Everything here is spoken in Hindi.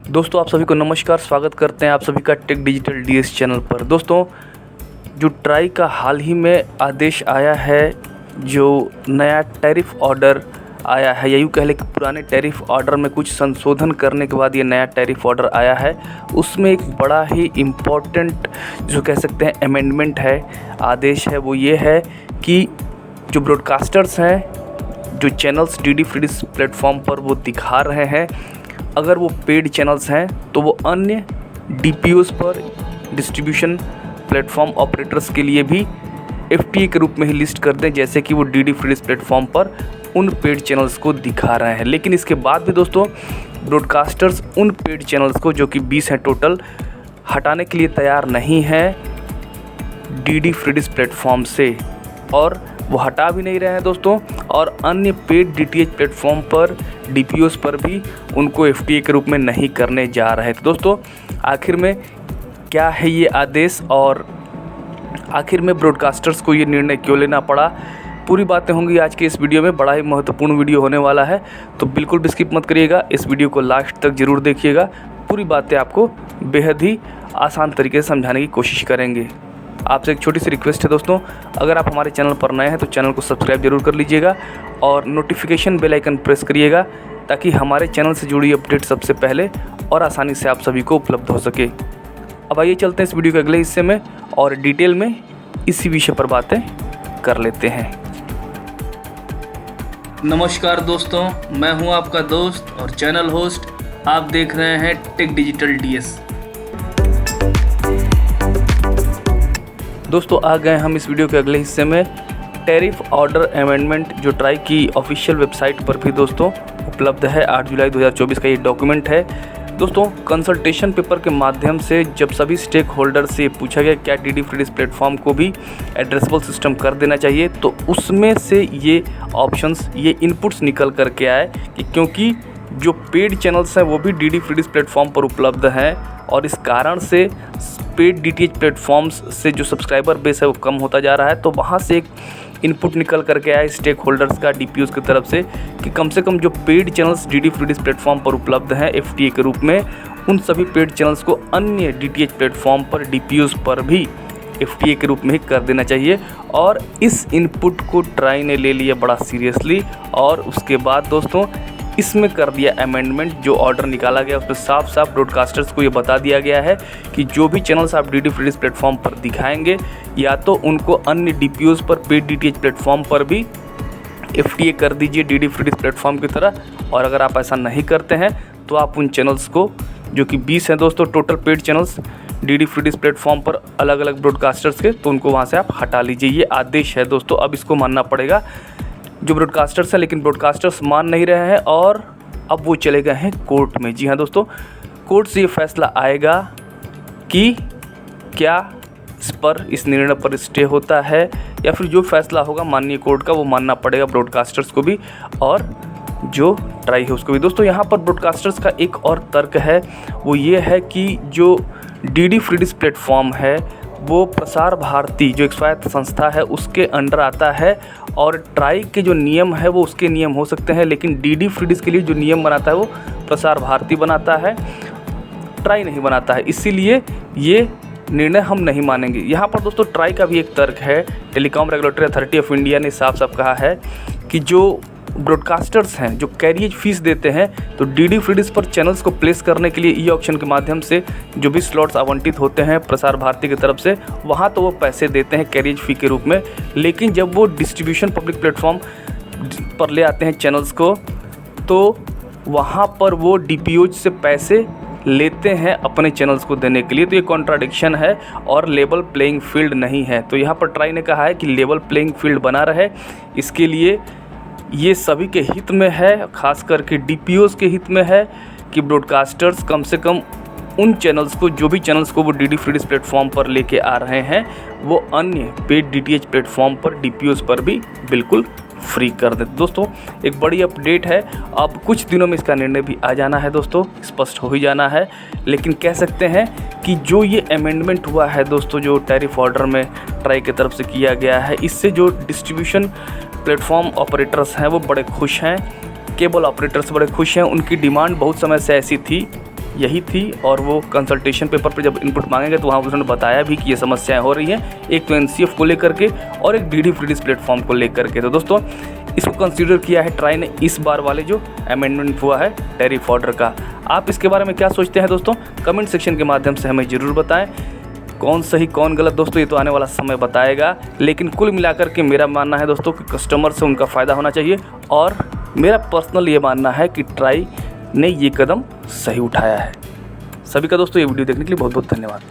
दोस्तों आप सभी को नमस्कार, स्वागत करते हैं आप सभी का टेक डिजिटल डीएस चैनल पर। दोस्तों जो ट्राई का हाल ही में आदेश आया है, जो नया टैरिफ ऑर्डर आया है या यूँ कह लें कि पुराने टैरिफ ऑर्डर में कुछ संशोधन करने के बाद ये नया टैरिफ ऑर्डर आया है, उसमें एक बड़ा ही इम्पोर्टेंट जो कह सकते हैं अमेंडमेंट है, आदेश है। वो ये है कि जो ब्रॉडकास्टर्स हैं, जो channels DD free dish platform पर वो दिखा रहे हैं, अगर वो पेड चैनल्स हैं तो वो अन्य डीपीओस पर डिस्ट्रीब्यूशन प्लेटफॉर्म ऑपरेटर्स के लिए भी एफटीए के रूप में ही लिस्ट कर दें, जैसे कि वो डीडी फ्री डिश प्लेटफॉर्म पर उन पेड चैनल्स को दिखा रहे हैं। लेकिन इसके बाद भी दोस्तों ब्रॉडकास्टर्स उन पेड चैनल्स को, जो कि 20 हैं टोटल, हटाने के लिए तैयार नहीं हैं डीडी फ्री डिश प्लेटफॉर्म से, और वो हटा भी नहीं रहे हैं दोस्तों। और अन्य पेड डीटीएच प्लेटफॉर्म पर डीपीओस पर भी उनको एफटीए के रूप में नहीं करने जा रहे थे। दोस्तों आखिर में क्या है ये आदेश, और आखिर में ब्रॉडकास्टर्स को ये निर्णय क्यों लेना पड़ा, पूरी बातें होंगी आज के इस वीडियो में। बड़ा ही महत्वपूर्ण वीडियो होने वाला है, तो बिल्कुल भी स्किप मत करिएगा, इस वीडियो को लास्ट तक ज़रूर देखिएगा। पूरी बातें आपको बेहद ही आसान तरीके से समझाने की कोशिश करेंगे। आपसे एक छोटी सी रिक्वेस्ट है दोस्तों, अगर आप हमारे चैनल पर नए हैं तो चैनल को सब्सक्राइब जरूर कर लीजिएगा और नोटिफिकेशन बेल आइकन प्रेस करिएगा, ताकि हमारे चैनल से जुड़ी अपडेट सबसे पहले और आसानी से आप सभी को उपलब्ध हो सके। अब आइए चलते हैं इस वीडियो के अगले हिस्से में और डिटेल में इसी विषय पर बातें कर लेते हैं। नमस्कार दोस्तों, मैं हूं आपका दोस्त और चैनल होस्ट। आप देख रहे हैं टेक डिजिटल डीएस। दोस्तों आ गए हम इस वीडियो के अगले हिस्से में। टैरिफ ऑर्डर अमेंडमेंट जो ट्राई की ऑफिशियल वेबसाइट पर भी दोस्तों उपलब्ध है, 8 जुलाई 2024 का ये डॉक्यूमेंट है। दोस्तों कंसल्टेशन पेपर के माध्यम से जब सभी स्टेक होल्डर से पूछा गया क्या डीडी फ्री डिश प्लेटफॉर्म को भी एड्रेसेबल सिस्टम कर देना चाहिए, तो उसमें से ये ऑप्शंस, ये इनपुट्स निकल करके आए कि क्योंकि जो पेड चैनल्स हैं वो भी डीडी फ्री डिश प्लेटफॉर्म पर उपलब्ध हैं, और इस कारण से पेड डीटीएच प्लेटफॉर्म्स से जो सब्सक्राइबर बेस है वो कम होता जा रहा है। तो वहाँ से एक इनपुट निकल करके आया स्टेक होल्डर्स का डीपीओस की तरफ से कि कम से कम जो paid channels DD free dish platform पर उपलब्ध हैं एफटीए के रूप में, उन सभी पेड चैनल्स को अन्य डीटीएच प्लेटफॉर्म पर डीपीओस पर भी एफटीए के रूप में ही कर देना चाहिए। और इस इनपुट को ट्राई ने ले लिया बड़ा सीरियसली, और उसके बाद दोस्तों इसमें कर दिया अमेंडमेंट। जो ऑर्डर निकाला गया उसमें साफ साफ ब्रॉडकास्टर्स को ये बता दिया गया है कि जो भी चैनल्स आप डीडी फ्री डिश प्लेटफॉर्म पर दिखाएंगे, या तो उनको अन्य डीपीओस पर, पेड डीटीएच प्लेटफॉर्म पर भी एफटीए कर दीजिए डीडी फ्री डिश प्लेटफॉर्म की तरह। और अगर आप ऐसा नहीं करते हैं तो आप उन चैनल्स को, जो कि 20 हैं दोस्तों total paid channels DD free dish platform पर अलग अलग ब्रॉडकास्टर्स के, तो उनको वहाँ से आप हटा लीजिए। ये आदेश है दोस्तों, अब इसको मानना पड़ेगा जो ब्रॉडकास्टर्स हैं। लेकिन ब्रॉडकास्टर्स मान नहीं रहे हैं और अब वो चले गए हैं कोर्ट में। जी हाँ दोस्तों, कोर्ट से ये फैसला आएगा कि क्या इस निर्णय पर स्टे होता है, या फिर जो फैसला होगा माननीय कोर्ट का वो मानना पड़ेगा ब्रॉडकास्टर्स को भी और जो ट्राई है उसको भी। दोस्तों यहाँ पर ब्रॉडकास्टर्स का एक और तर्क है, वो ये है कि जो डीडी फ्री डिश प्लेटफॉर्म है वो प्रसार भारती जो एक स्वायत्त संस्था है उसके अंडर आता है, और ट्राई के जो नियम है वो उसके नियम हो सकते हैं, लेकिन डीडी फ्री डिश के लिए जो नियम बनाता है वो प्रसार भारती बनाता है, ट्राई नहीं बनाता है। इसीलिए ये निर्णय हम नहीं मानेंगे। यहाँ पर दोस्तों ट्राई का भी एक तर्क है। Telecom regulatory authority of India ने साफ साफ कहा है कि जो ब्रॉडकास्टर्स हैं जो कैरियज फीस देते हैं, तो डीडी फ्री डिश पर चैनल्स को प्लेस करने के लिए ई ऑप्शन के माध्यम से जो भी स्लॉट्स आवंटित होते हैं प्रसार भारती की तरफ से, वहाँ तो वो पैसे देते हैं कैरियज फ़ी के रूप में। लेकिन जब वो डिस्ट्रीब्यूशन पब्लिक प्लेटफॉर्म पर ले आते हैं चैनल्स को, तो वहाँ पर वो डीपीओज से पैसे लेते हैं अपने चैनल्स को देने के लिए। तो ये कॉन्ट्राडिक्शन है और लेवल प्लेइंग फील्ड नहीं है। तो यहाँ पर ट्राई ने कहा है कि लेवल प्लेइंग फील्ड बना रहे, इसके लिए ये सभी के हित में है, खास करके डीपीओस के हित में है कि ब्रॉडकास्टर्स कम से कम उन चैनल्स को, जो भी चैनल्स को वो डीडी फ्री डिश प्लेटफॉर्म पर लेके आ रहे हैं, वो अन्य पेड डीटीएच प्लेटफॉर्म पर डीपीओस पर भी बिल्कुल फ्री कर दे। दोस्तों एक बड़ी अपडेट है, अब कुछ दिनों में इसका निर्णय भी आ जाना है दोस्तों, स्पष्ट हो ही जाना है। लेकिन कह सकते हैं कि जो ये अमेंडमेंट हुआ है दोस्तों, जो टैरिफ ऑर्डर में ट्राई की तरफ से किया गया है, इससे जो डिस्ट्रीब्यूशन प्लेटफॉर्म ऑपरेटर्स हैं वो बड़े खुश हैं, केबल ऑपरेटर्स बड़े खुश हैं। उनकी डिमांड बहुत समय से ऐसी थी यही थी। और वो कंसल्टेशन पेपर पे जब इनपुट मांगेंगे तो वहाँ उन्होंने बताया भी कि ये समस्याएं हो रही हैं, एक तो एनसीएफ को लेकर के और एक डीडी फ्रीडीज प्लेटफॉर्म को लेकर के। तो दोस्तों इसको कंसीडर किया है ट्राई ने इस बार वाले जो अमेंडमेंट हुआ है टैरिफ ऑर्डर का। आप इसके बारे में क्या सोचते हैं दोस्तों, कमेंट सेक्शन के माध्यम से हमें ज़रूर बताएं। कौन सही कौन गलत दोस्तों ये तो आने वाला समय बताएगा, लेकिन कुल मिलाकर के मेरा मानना है दोस्तों कि कस्टमर से उनका फ़ायदा होना चाहिए। और मेरा पर्सनल ये मानना है कि ट्राई ने ये कदम सही उठाया है। सभी का दोस्तों ये वीडियो देखने के लिए बहुत बहुत धन्यवाद।